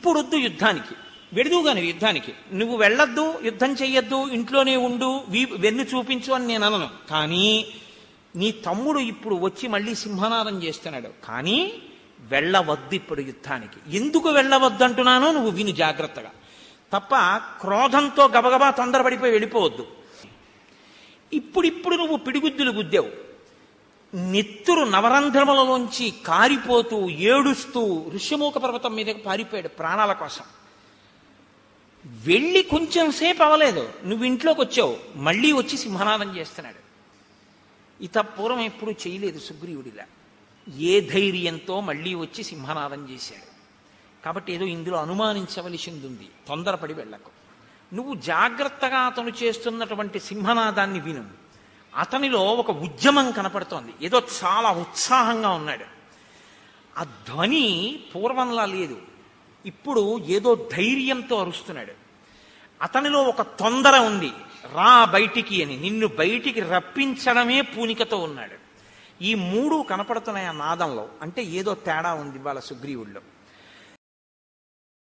ఇప్పుడొద్దు యుద్ధానికి, వెడుదువుగాని యుద్ధానికి, నువ్వు వెళ్ళొద్దు, యుద్ధం చెయ్యొద్దు, ఇంట్లోనే ఉండు, వెన్ను చూపించు అని నేను అనను. కానీ నీ తమ్ముడు ఇప్పుడు వచ్చి మళ్ళీ సింహనాదం చేస్తున్నాడు, కానీ వెళ్ళవద్దు ఇప్పుడు యుద్ధానికి. ఎందుకు వెళ్ళవద్దు అంటున్నానో నువ్వు విను జాగ్రత్తగా, తప్ప క్రోధంతో గబగబా తొందరపడిపోయి వెళ్ళిపోవద్దు. ఇప్పుడిప్పుడు నువ్వు పిడిగుద్దులు గుద్దావు, నెత్తురు నవరంధ్రములలోంచి కారిపోతూ ఏడుస్తూ ఋష్యమూక పర్వతం మీదకి పారిపోయాడు ప్రాణాల కోసం. వెళ్ళి కొంచెం సేపు అవ్వలేదు, నువ్వు ఇంట్లోకి వచ్చావు, మళ్ళీ వచ్చి సింహనాదం చేస్తున్నాడు. ఇత పూర్వం ఎప్పుడూ చేయలేదు సుగ్రీవుడిలా. ఏ ధైర్యంతో మళ్ళీ వచ్చి సింహనాదం చేశాడు. కాబట్టి ఏదో ఇందులో అనుమానించవలసింది ఉంది, తొందరపడి వెళ్ళకు. నువ్వు జాగ్రత్తగా అతను చేస్తున్నటువంటి సింహనాదాన్ని విను. అతనిలో ఒక ఉద్యమం కనపడుతోంది, ఏదో చాలా ఉత్సాహంగా ఉన్నాడు. ఆ ధ్వని పూర్వంలా లేదు, ఇప్పుడు ఏదో ధైర్యంతో అరుస్తున్నాడు. అతనిలో ఒక తొందర ఉంది, రా బయటికి అని, నిన్ను బయటికి రప్పించడమే పూనికతో ఉన్నాడు. ఈ మూడు కనపడుతున్నాయి ఆ నాదంలో. అంటే ఏదో తేడా ఉంది వాళ్ళ సుగ్రీవుల్లో.